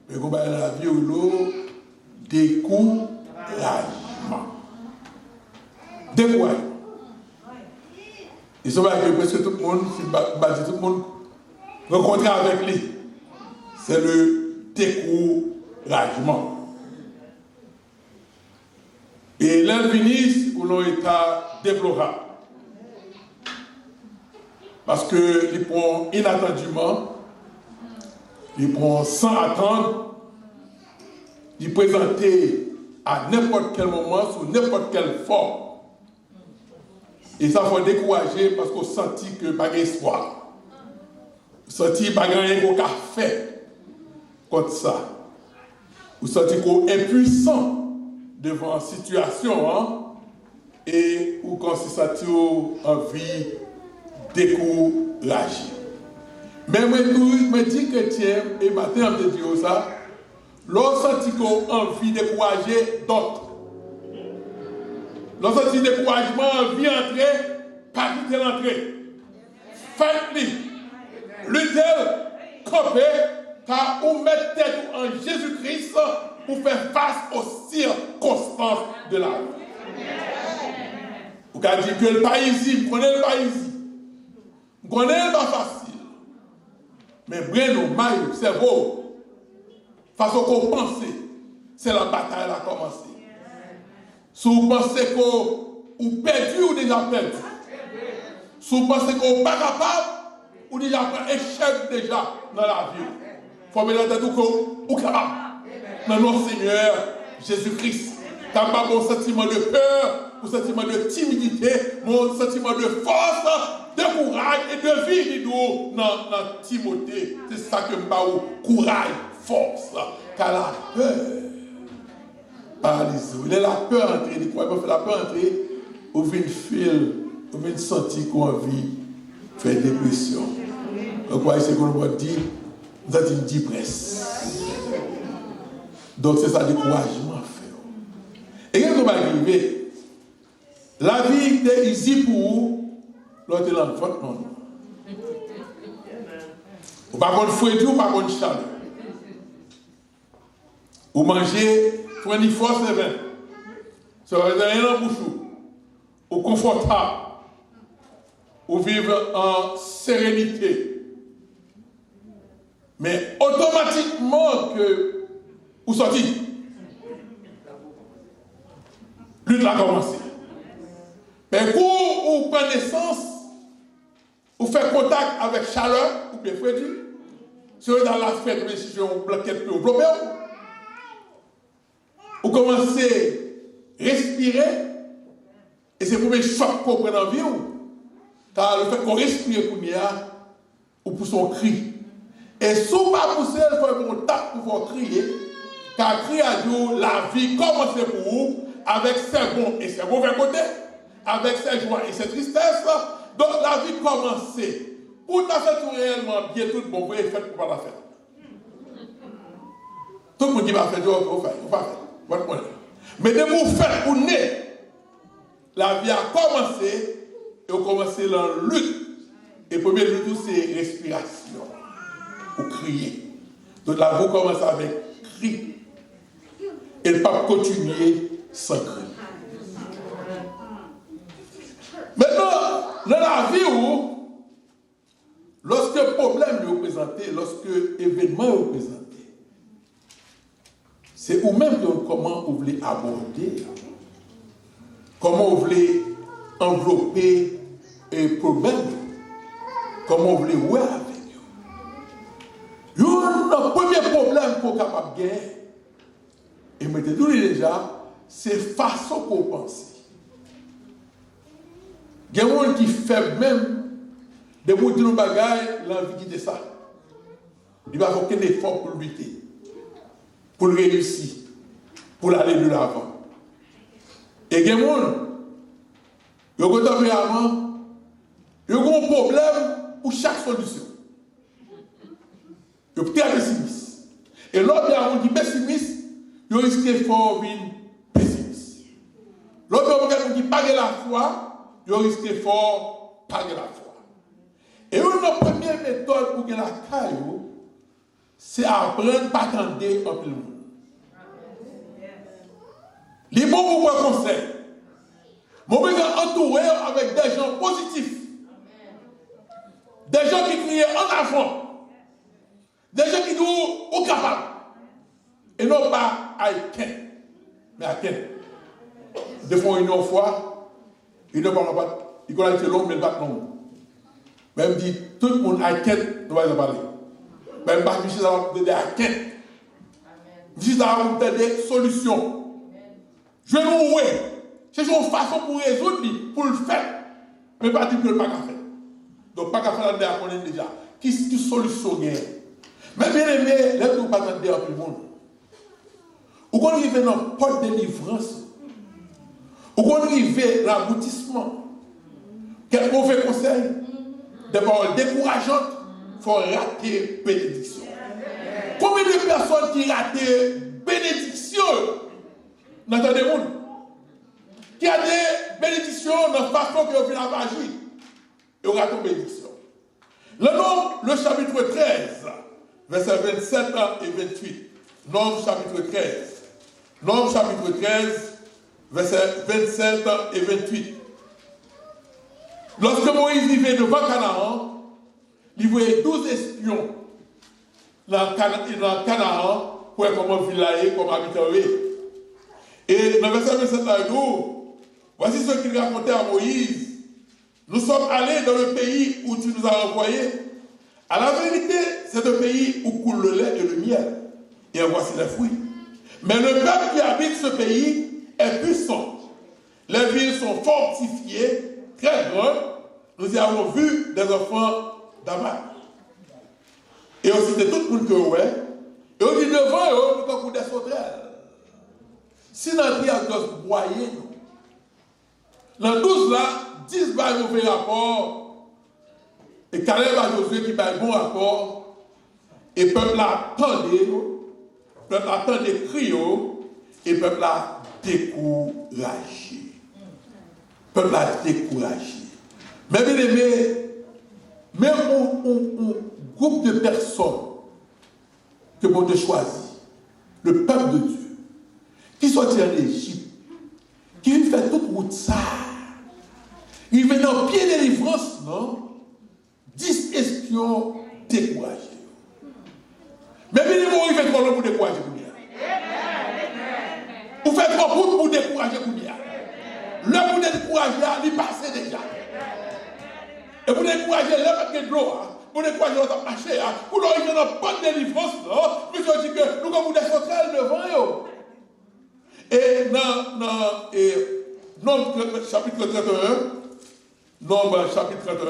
Mais qu'on va la vie ou l'eau, découragement. Découragement. Et ça va que presque tout le monde, si tout le monde rencontre avec lui, c'est le découragement. Et l'infinis ou l'on est déplorable. Parce que il prend inattendument, il prend sans attendre, il présenter à n'importe quel moment, sous n'importe quelle forme. Et ça faut décourager parce qu'on sentit que pas d'espoir. On sentit pas rien qu'on a fait contre ça. On sentit qu'on est impuissant devant la situation, hein, et ou quand c'est ça tu envie décourager. Mais moi me dis chrétien et matin on te dit ça, lorsque senti qu'on envie décourager d'autres. Lorsque senti découragement envie entrer, pas quitter l'entrée. Faites-le. Luttez, campez, car vous mettez tête en Jésus-Christ pour faire face aux circonstances de la vie. Vous avez dit que le pays ici, vous connaissez le pays ici. Vous connaissez le pas facile. Mais Breno, Maï, cerveau, façon qu'on pense, c'est la bataille a commencé. Si vous pensez que vous perdu ou déjà perdu. Si vous pensez que vous n'êtes pas capable, ou déjà échec déjà dans la vie. Il faut mettre la tête que vous êtes capable. Dans notre Seigneur Jésus-Christ. Tu n'as pas mon sentiment de peur, mon sentiment de timidité, mon sentiment de force, de courage et de vie dans Timothée. C'est ça que je courage, force. Car la peur paralyse. Il est la peur entrer. Il faut la peur entrer. Au vin fil, au vin sentir qu'on vit faire dépression. Donc, c'est qu'on va dire, vous êtes une dépression. Donc, c'est ça le découragement. Et qu'est-ce qui va arriver? La vie est easy pour vous, l'autre est dans votre monde. Ou pas contre fouet ou pas contre chaleur. Ou manger 24/7. Ça va être rien en bouche. Ou confortable. Ou vivre en sérénité. Mais automatiquement que vous sortez. Lutte a commencé. Mais pour vous prendre naissance, vous faites contact avec chaleur, ou bien fouettu, si vous dans la fête, mais si on blanquette plus au bloqué, vous commencez à respirer, et c'est le premier choc qu'on prend en vie, car le fait qu'on respire, ou pousse un cri. Et si vous ne pas pousser, il faut un contact pour crier, car crier à Dieu, la vie commence pour vous, avec ses bons et ses mauvais côtés, avec ses joies et ses tristesses. Donc la vie commence. Pour ta fait tout réellement bien, tout bon, vous avez fait pour pas la faire. Tout le monde dit va faire, vous faites. Mais dès que vous faites pour naître, la vie a commencé et vous commencez la lutte. Et premier lutte, c'est respiration. Vous criez. Donc là, vous commencez avec cri. Et le pape continuer sans cri. Maintenant, dans la vie où, lorsque problème est présenté, lorsque événement est présenté, c'est vous-même comment vous voulez aborder, comment vous voulez envelopper un problème, comment vous voulez voir avec eux. Le premier problème pour capable de gagner, et mettez-vous déjà, c'est façon qu'on pense. Il y a des gens qui fait même de vous dire un bagage, l'envie de ça. Il va faire aucun effort pour lutter, pour réussir, pour aller de l'avant. Et il y a des gens qui ont avant, ils ont un problème pour chaque solution. Ils sont très pessimistes. Et l'autre, il y a des gens qui sont pessimistes, ils risquent fort une pessimiste. L'autre, il y a des gens qui pagent la foi, ils risquent fort pager la foi. Et une première méthode pour que la caillou, c'est apprendre pas attendre en plus le monde. Les bons pour conseil. Mon besoin entouré avec des gens positifs. Des gens qui crient en avant. Des gens qui disent au capable. Et non pas I can. Mais I can. Des fois, une fois, il ne parle pas. Il connaît l'homme, mais il ne parle pas non. Même dit, tout le monde I can, ne va pas parler. Même pas que je suis à vous aider I can. Je suis à vous aider des solutions. Je vais nous voir. C'est une façon pour résoudre, pour le faire. Mais pas dire que le pas qu'à faire. Donc, pas qu'à faire la dernière, on est déjà. Qui solution gagne? Mais bien aimé, là, nous pas attendre tout le monde. Ou qu'on arrive dans la porte de délivrance. Ou qu'on arrive dans l'aboutissement. Quel mauvais conseil? Des paroles décourageantes font rater bénédiction. Combien de personnes qui ratent bénédiction dans le monde? Qui a des bénédictions dans la façon que vous avez agi. Et on rate bénédiction. Le chapitre 13, versets 27 et 28. Nombre chapitre 13. Nombre chapitre 13, versets 27 et 28. Lorsque Moïse vivait devant Canaan, il voyait 12 espions dans Canaan pour être comme village, comme habitant. Et dans le verset 27, voici ce qu'il racontait à Moïse. Nous sommes allés dans le pays où tu nous as envoyés. À la vérité, c'est un pays où coule le lait et le miel. Et en voici les fruits. Mais le peuple qui habite ce pays est puissant. Les villes sont fortifiées, très grandes. Nous y avons vu des enfants d'Amak. Et aussi de tout le monde que vous voyez. Et on dit devant eux, nous avons des sauterelles. Si notre vie a dos boyer, dans 12 là, 10 bails mauvais rapport. Et Caleb a Josué qui baille bon rapport. Et le peuple a attendé, le peuple a attendé crier, et le peuple a découragé. Le peuple a découragé. Mais bien aimé, même un groupe de personnes que bon Dieu choisit, le peuple de Dieu, qui sortit en Égypte, qui fait toute route ça, il vient dans pied de délivrance, non? 10 espions découragés. Mais bien aimé, il fait trop long pour décourager combien? Vous faites trop pour décourager combien? Le pour décourager, il passe déjà. Et pour décourager, là, parce que de l'eau, pour décourager, l'autre marché, pour leur dire dans pas de délivrance, non? Puis je dis que nous avons des sauterelles devant eux. Et dans Nombre chapitre 31, Nombre chapitre 31,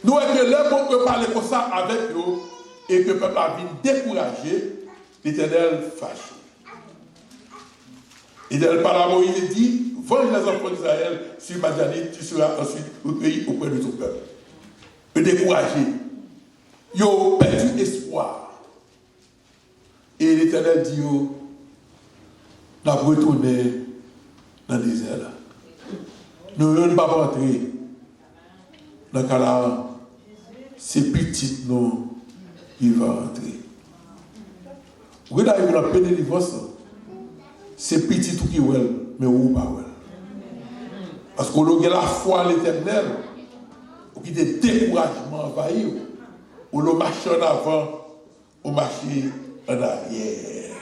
nous voyons que là, pour que parler comme ça avec eux, et que le peuple a vu décourager, l'Éternel fâché. L'Éternel parle à Moïse et dit, venge les enfants d'Israël sur Madianite, tu seras ensuite au pays auprès de ton peuple. Le décourager. Ils ont perdu espoir. Et l'Éternel dit, nous avons retourné dans le désert. Nous ne pouvons pas rentrer dans le Canaan. C'est petit, nous, qui va rentrer. Vous regardez dans la peine de délivrance, c'est petit tout qui est, mais où pas. Parce qu'on a la foi à l'Éternel, qui a des découragements envahis, on le marche en avant, on marche en arrière.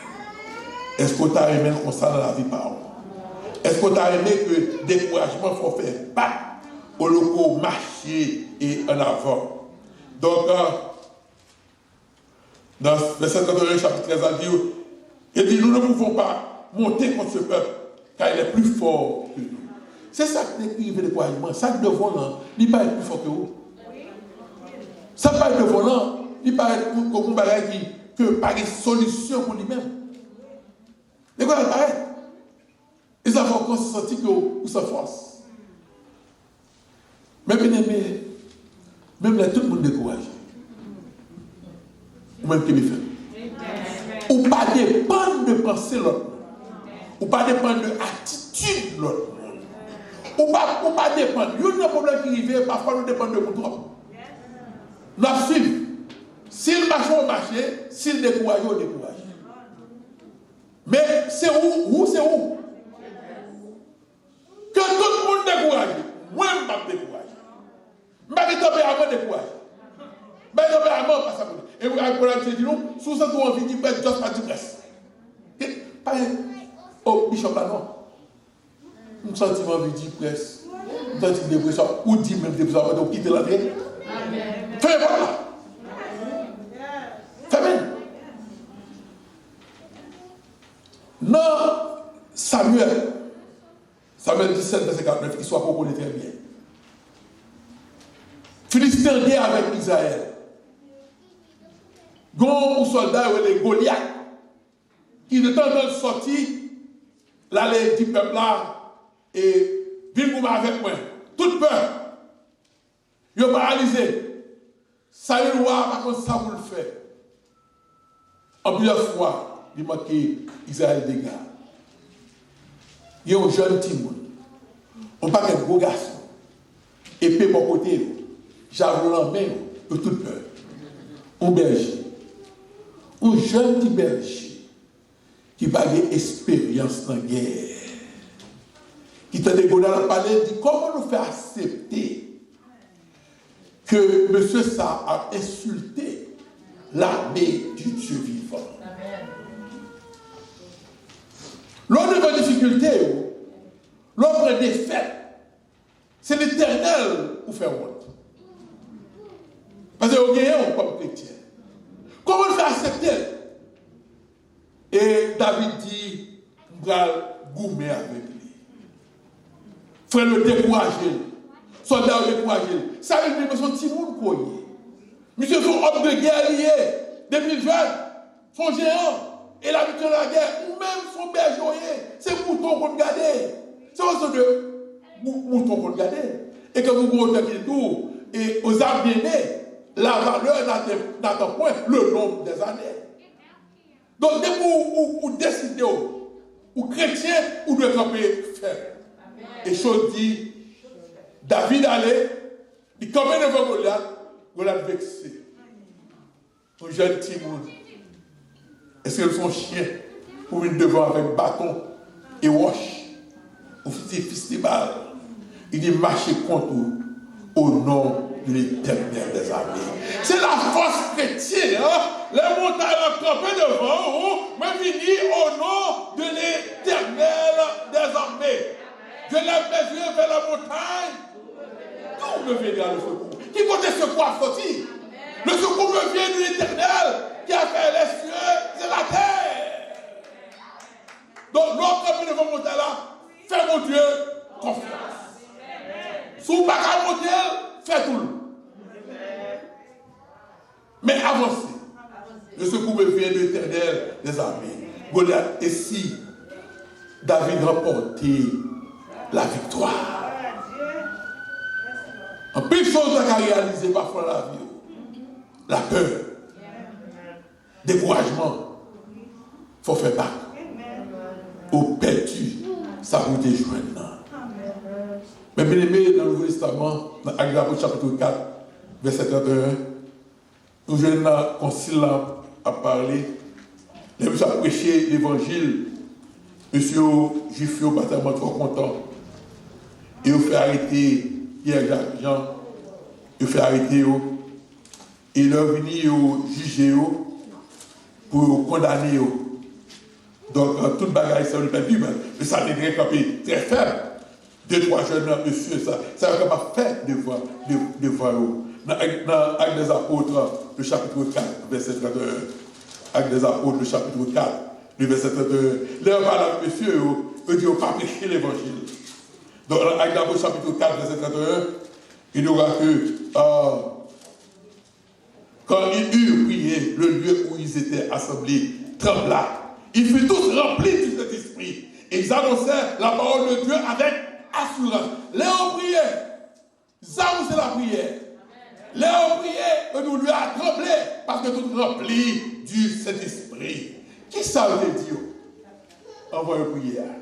Est-ce qu'on t'a aimé comme ça dans la vie par an? Est-ce qu'on t'a aimé que découragement faut faire pas au loco marcher et en avant? Donc, dans verset 31, chapitre 13, il dit, nous ne pouvons pas monter contre ce peuple, car il est plus fort que nous. C'est ça qui est le découragement. Ça qui est devant là, il n'est pas plus fort que vous. Ça qui est devant là, il n'est pas comme un bagage qui pas de solution pour lui-même. Mais quoi, il paraît? Et ça va encore se sentir que vous se force. Mais bien aimé, même là, tout le monde découragé. Ou même qui me fait. Ou pas dépendre de penser l'autre. Ou pas dépendre de l'attitude de l'autre. Ou pas dépendre. Il y a un problème qui arrive, parfois nous dépendons de vous trop. Nous suivons. S'il marche, on marche. S'il décourage, on décourage. Mais c'est où? C'est où? Que tout le monde décourage. Moi, je ne vais pas décourager. Je ne vais pas tomber décourager. Je ne vais pas tomber à ça. Et vous avez dit, nous, sous ce qu'on vit, il juste pas du presse. Pas oh, Bishop là, non. Nous sentiment de dire presse. Nous sentiment de dépression. Ou dit même dépression, donc quitter la vie. Fais voilà. Non, Samuel 17, verset 49, qui soit qu'on connaît très bien. Philistin guerre avec Israël. Gon soldat les Goliath qui de temps en temps sorti l'allée du peuple là et vient avec moi. Toute peur. Ils ont paralysé. Ça y est, par contre, ça vous le fait. En plusieurs fois, il manque Israël des gars. Il y a un jeune Timon. On parle d'un gros garçon. Épée pour côté. Javelot en main. De toute peur. Un berger. Un jeune petit berger. Qui n'a pas d'expérience dans la guerre. Qui t'a dégoûté dans le palais. Dit comment nous faire accepter que monsieur ça a insulté l'armée du Dieu vivant. L'autre de vos difficultés, l'autre défaite, c'est l'Éternel qui fait honte. Parce que vous gagnez comme chrétien. Comment le faire accepter? Et David dit, on va goumer avec lui. Frère le décourager. Soldat le décourager. Ça veut dire que son petit monde connaît. Monsieur son homme de guerrier, depuis jeune, son géant. Et la victoire de la guerre, ou même son berger, c'est mouton qu'on garde. C'est aussi de mouton qu'on garde. Et que vous goûtez tout, et aux âmes bien-nées, la valeur n'atteint point le nombre des années. Donc, dès que vous décidez, ou chrétien, ou de camper faire. Et chose dit, David allait, il campait devant Goliath, Goliath vexé. Un jeune Timon. Est-ce que son chien pour venir devant avec bâton et roche, ou festival, il dit marcher contre vous au nom de l'Éternel des armées. C'est la force chrétienne, hein? Les montagnes ont campé devant vous, mais fini au nom de l'Éternel des armées. Je lève mes yeux vers la montagne. D'où me viendra le secours? Qui côté secours a sorti? Le secours me vient de l'Éternel qui a fait les cieux et la terre. Donc, l'autre campé devant montagne là, fais mon Dieu confiance. Si vous ne pouvez pas monter, faites tout. Mais avancez. Le secours me vient de l'Éternel des armées. Goliath, et si David remportait la victoire. En plus de choses à réaliser parfois dans la vie. La peur. Découragement. Il faut faire bac. Au perdu, ça vous déjoint. Mais bien aimé, dans le Nouveau Testament, dans Actes chapitre 4, verset 31, nous venons dans le concile à parler. Les gens ont prêché l'évangile. Monsieur Juif, ils sont tellement trop contents. Ils ont fait arrêter Pierre Jean. Ils ont fait arrêter. Et ils sont venus juger pour condamner. Donc, toute bagaille, c'est le Bible. Mais ça devrait être très faible. 2-3 jeunes monsieur, ça va pas faire devant eux. Dans Actes des Apôtres, le chapitre 4, verset 31. Actes des Apôtres, le chapitre 4, le verset 31. Là, on parle à monsieur, eux disent, on ne pas prêcher l'évangile. Donc, dans Actes des Apôtres, chapitre 4, verset 31, il y aura que, quand ils eurent prié, le lieu où ils étaient assemblés trembla. Ils furent tous remplis du Saint-Esprit. Et ils annoncèrent la parole de Dieu avec assurance. Léon priait. Ça, c'est la prière. Léon priait, et nous lui a tremblé parce que tout rempli du Saint-Esprit. Qui ça veut dire? Envoyez une prière.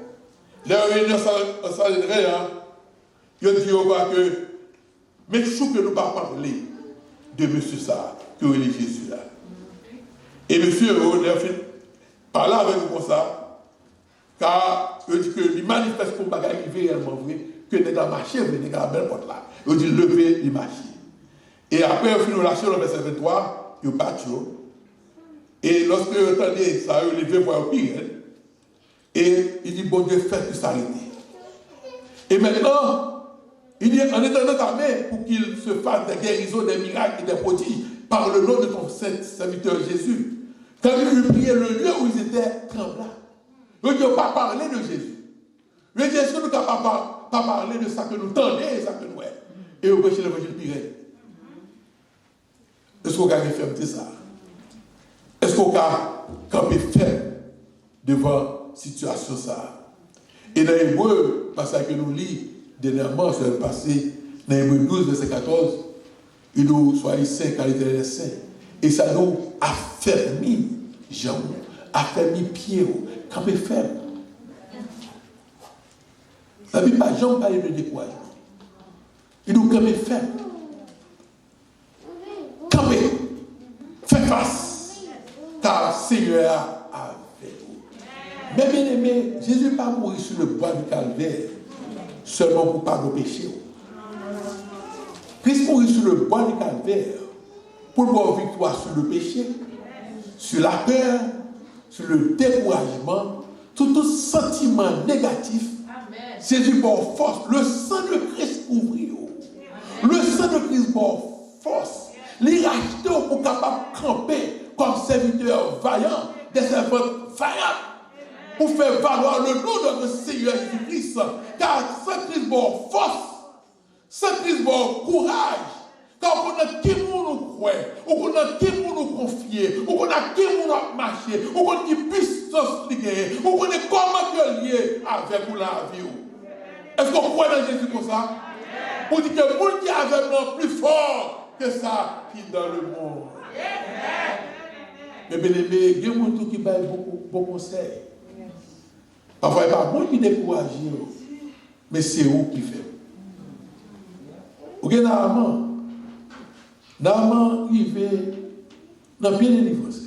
Léon réunion s'engendrait, il dit que mais chou que nous pas parler. de monsieur ça, que est Jésus là. Et monsieur, parle avec nous comme ça, car il dit que il manifeste comme bagage réellement vrai, que les gars marchent, les gars belle porte là. Il dit lever, il marche. Et après, il finit lâcher le verset 23, il bat. Et lorsque il entendait ça, il levé pour un pire. Et il dit, bon Dieu, faites tout s'arrêter. Et maintenant, il dit, en étendant ta main pour qu'il se fasse des guérisons, des miracles et des prodiges par le nom de ton serviteur Jésus. Quand il eut prié, le lieu où ils étaient trembla. Il dit, pas parler de Jésus. Il dit, est-ce que nous ne pouvons pas parler de ça que nous tendons et ça que nous est. Et au péché l'évangile piré. Est-ce qu'on a fait ça? Est-ce qu'on a campé ferme devant la situation ça? Et dans l'hébreu, parce que nous lisons dernièrement sur le passé, dans l'hébreu 12, verset 14, il nous soyez saints car il est saint. Et ça nous affermit jambes, affermit pieds, campé ferme. Ça ne veut pas jambes parler de découragement. Il nous campé ferme. Campé, faites face, car Seigneur avec vous. Mais bien aimé, Jésus n'est pas mort sur le bois du calvaire seulement pour pardonner nos péchés. Christ mourit sur le bois du calvaire pour avoir victoire sur le péché, sur la peur, sur le découragement, tout sentiment négatif. Jésus porte force. Le sang de Christ ouvre. Le sang de Christ porte force. Les racheter pour capable camper comme serviteur vaillant, des servants vaillants, pour faire valoir le nom de notre Seigneur Jésus-Christ. Car sans Christ porte force, sans Christ porte courage. Car on a qui nous croit, on a qui nous confier, on a qui nous marcher, on a qui puissance liée, on a comment que lier avec nous la vie. Est-ce qu'on croit dans Jésus comme ça? Pour dire que le monde qui est avec nous plus fort que ça qui est dans le monde. Mais bien aimé, il y a des gens qui baillent beaucoup conseils. Parfois, il n'y a pas de monde qui décourage, mais c'est eux qui fait. Vous voyez, Naaman, il va dans bien délivrance.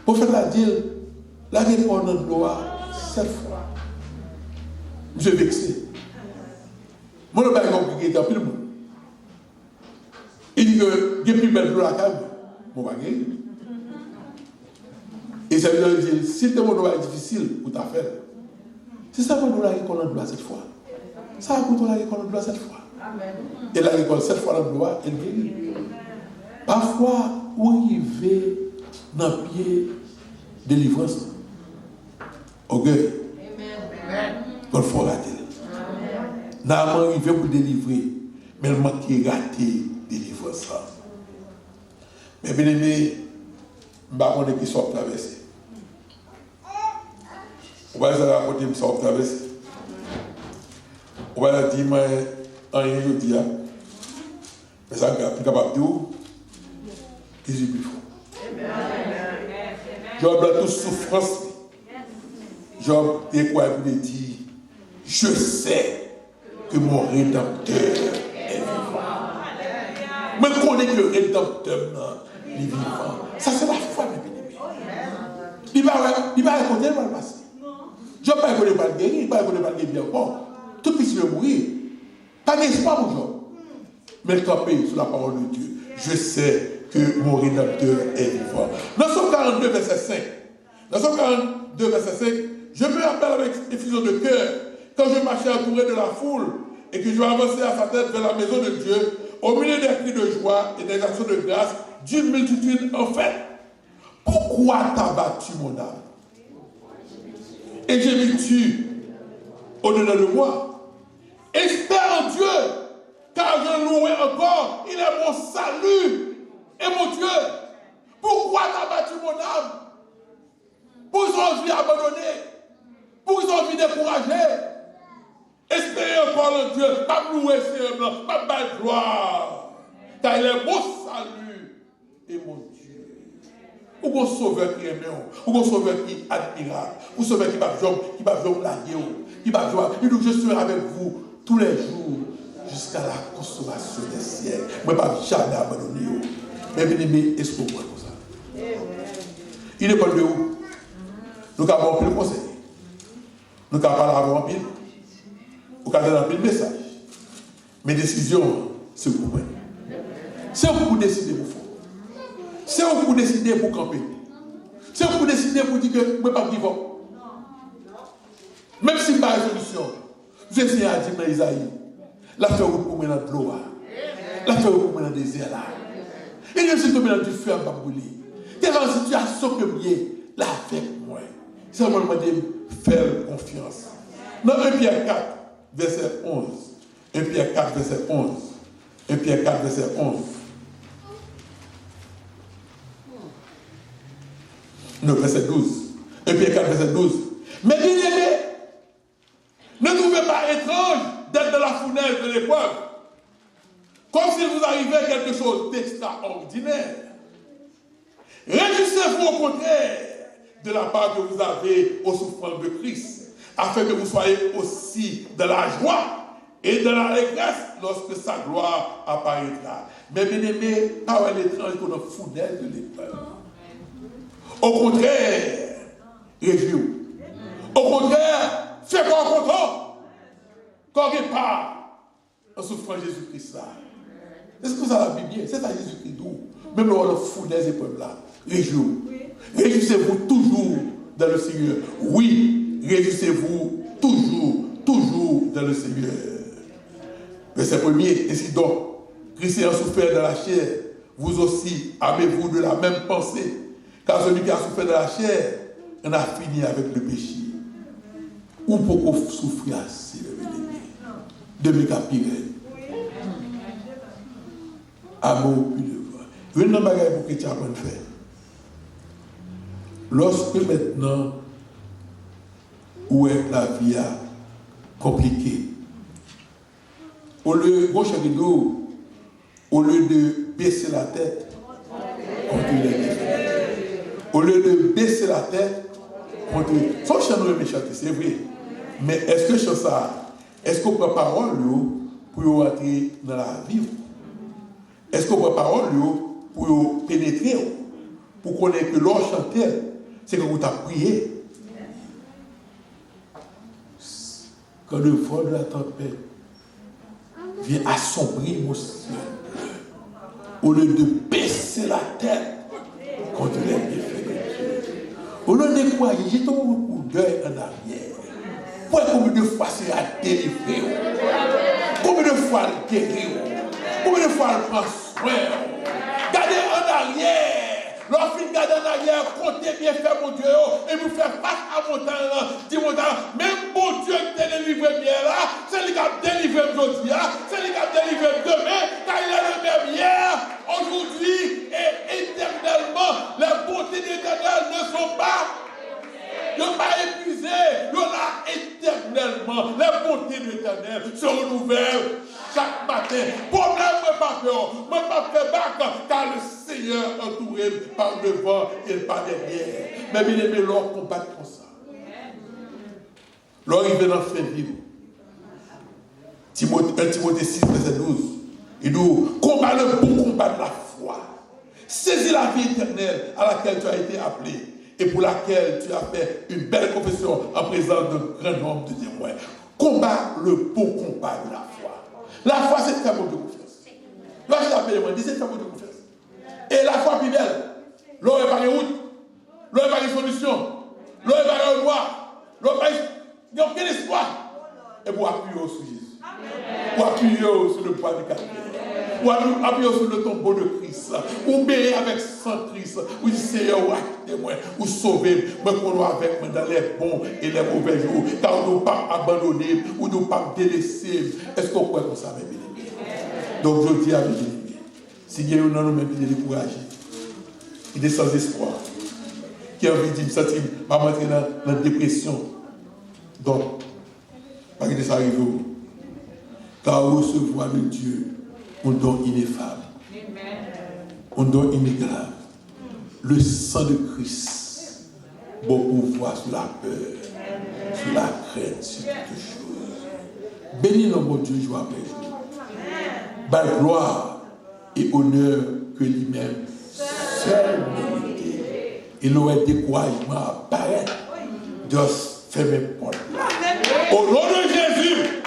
Pour faire la deal, la réponse dans le droit 7 fois. Je suis vexé. Moi, je ne sais pas compliqué dans tout le monde. Il dit que il y a plus belle la cave. Bon, pas gagner. Et ça veut dire, si le monde est difficile pour ta faire, c'est ça qu'on doit récolter dans le droit 7 fois. Ça qu'on doit récolter dans le droit 7 fois. Et la récolte 7 fois dans le droit, elle guérit. Parfois, où il va dans le pied de délivrance. Orgueil. Pour le faire rater. Naaman, il veut pour délivrer, mais il manque de rater délivrance. Mais bien aimé, je ne sais pas qui sont traversés. On va essayer de raconter qui sont traversés. On va dire, mais rien je dis, mais ça est capable de dire, qu'ils y plus fort. Job a toute souffrance. Job est quoi pour dire, je sais que mon rédempteur est vivant. Mais je connais que le rédempteur est vivant. Ça, c'est la foi, mes bien-aimés. Il va raconter le passé. Je ne vais pas raconter le guérir, il ne va pas raconter le bien. Bon, tout puisse le mourir. Pas d'espoir pour Job. Mais camper sur la parole de Dieu. Je sais que mon rédempteur est vivant. Dans Somme 42, verset 5. Dans Somme 42, verset 5, je me rappelle avec effusion de cœur, quand je marchais entouré de la foule et que je avançais à sa tête vers la maison de Dieu, au milieu des cris de joie et des actions de grâce d'une multitude, en fait, pourquoi t'as battu mon âme? Et j'ai mis tu au-delà de moi. Espère en Dieu, car je louerai encore, il est mon salut et mon Dieu. Pourquoi t'as battu mon âme? Pour qu'ils ont envie d'abandonner, pour qu'ils ont envie de décourager. Espérez encore en Dieu, pas louer ses blancs, pas battre gloire. Car il est mon salut et mon Dieu. Ou un sauveur qui est aimé, ou un sauveur qui est admirable, ou un sauveur qui va jouer la guerre, qui va jouer, il dit je serai avec vous tous les jours jusqu'à la consommation des siècles. Moi, je ne vais jamais abandonner. Mais bien aimé, est-ce qu'on voit comme ça? Il n'est pas de où. Nous avons pris le conseil. Nous avons parlé avant pile. Nous avons donné un pile message. Mes décisions, c'est vous. C'est vous pour décider pour faire. C'est vous pour décider pour camper. C'est vous pour décider pour dire que je ne peux pas vivre. Même si pas de solution, je suis à dire dans Isaïe, la faire pour moi dans l'eau, la faire pour moi dans le désert là. Et je suis tombé dans du feu à brûler. Quelle est la situation que j'ai là avec moi? C'est vraiment de faire confiance. Dans 1 Pierre 4, verset 11. 1 Pierre 4, verset 11. 1 Pierre 4, verset 11. Non, verset 12. 1 Pierre 4, verset 12. Mais bien aimé, ne trouvez pas étrange d'être dans la fournaise de l'épreuve, comme s'il vous arrivait quelque chose d'extraordinaire. Réjouissez-vous au contraire de la part que vous avez aux souffrances de Christ, afin que vous soyez aussi dans la joie et dans l'allégresse lorsque sa gloire apparaîtra. Mais bien aimé, pas un étrange qu'on a fournaise de l'épreuve. Au contraire, réjouis-vous. Au contraire, fais-moi content. Quand il part en souffrant Jésus-Christ là. Est-ce que ça va bien? C'est à Jésus-Christ d'où? Même le fou des épreuves là. Réjouissez-vous. Réjouissez-vous toujours dans le Seigneur. Oui, réjouissez-vous toujours dans le Seigneur. Verset 1er, ainsi donc, Christ ayant souffert dans la chair, vous aussi amez-vous de la même pensée. Car celui qui a souffert dans la chair en a fini avec le péché. Ou pour souffrir assez, le bien-aimé. Demi capiré. Amour plus de voix. Une autre bagaille pour que tu apprennes à faire. Lorsque maintenant, où est la vie compliquée, au lieu de baisser la tête, contre les méchants. Au lieu de baisser la tête, contre les méchants. Son chant de méchanté, c'est vrai. Mais est-ce que ça, est-ce qu'on prend parole pour entrer dans la vie? Est-ce qu'on prend parole pour pénétrer? Pour connaître que l'on chantait, c'est que vous avez prié. Quand le vent de la tempête vient assombrir mon ciel, au lieu de baisser la tête contre les méfaits de Dieu, au lieu de croire, j'ai ton coup d'œil en arrière. Combien de fois c'est à délivrer? Combien de fois le guérir? Combien de fois le prendre soin? Gardez en arrière. Lorsqu'il garde en arrière, comptez bien faire mon Dieu et vous faire face à mon temps. Dis mon temps, même mon Dieu qui t'a délivré bien là, c'est lui qui a délivré aujourd'hui, c'est lui qui a délivré demain, car il est le même hier, aujourd'hui et éternellement. Les bontés de l'Éternel ne sont pas. Ne pas épuisé, il là éternellement. Les bontés de l'Éternel se renouvellent chaque matin. Problème, ne pas peur, ne pas faire bac, car le Seigneur entouré par devant et par derrière. Mais bien aimé, l'or combat comme ça. L'or il vient dans fin vivre. 1 Timothée 6, verset 12. Il dit, combat le bon combat de la foi. Saisis la vie éternelle à laquelle tu as été appelé. Et pour laquelle tu as fait une belle confession en présence d'un grand nombre de témoins. Combat le beau combat de la foi. La foi, c'est très bon de confiance. Là, je t'appelle, moi, c'est très bon de confiance. Et la foi plus belle. L'eau est pas de route. L'eau est pas de solution. L'eau est pas de noir. L'eau est pas de... Il n'y a aucun espoir. Et pour appuyer sur Jésus. Pour appuyer sur le poids du calvaire. Ou appuyer sur le tombeau de Christ, ou bénir avec sang Christ, ou dire Seigneur, ou sauver, moi qu'on avec moi dans les bons et les mauvais jours, car nous ne pas abandonner, ou nous ne pas délaisser. Est-ce qu'on croit comme ça, mes bien-aimés? Donc je dis à mes bien-aimés, si il y a un homme qui est découragé, il est sans espoir, qui a envie de me sentir, pas m'entrer dans la dépression, donc, pas que ça arrive, car recevoir de Dieu, un don ineffable, un don inégalable. Le sang de Christ, bon pouvoir sur la peur, sur la crainte, sur toutes choses. Bénis le bon Dieu jour après jour. par gloire et honneur que lui-même seul mérité. Il aurait découragement à paraître. Just fermez porte. Au nom de Jésus,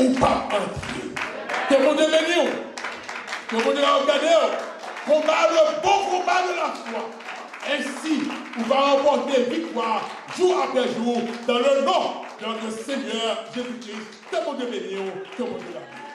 ou pas entrer. Que mon Dieu bénisse. Que mon Dieu regarde. Combat le bon combat de la foi. Ainsi, on va remporter victoire jour après jour dans le nom de notre Seigneur Jésus-Christ. Que mon Dieu bénisse. Que mon Dieu bénisse.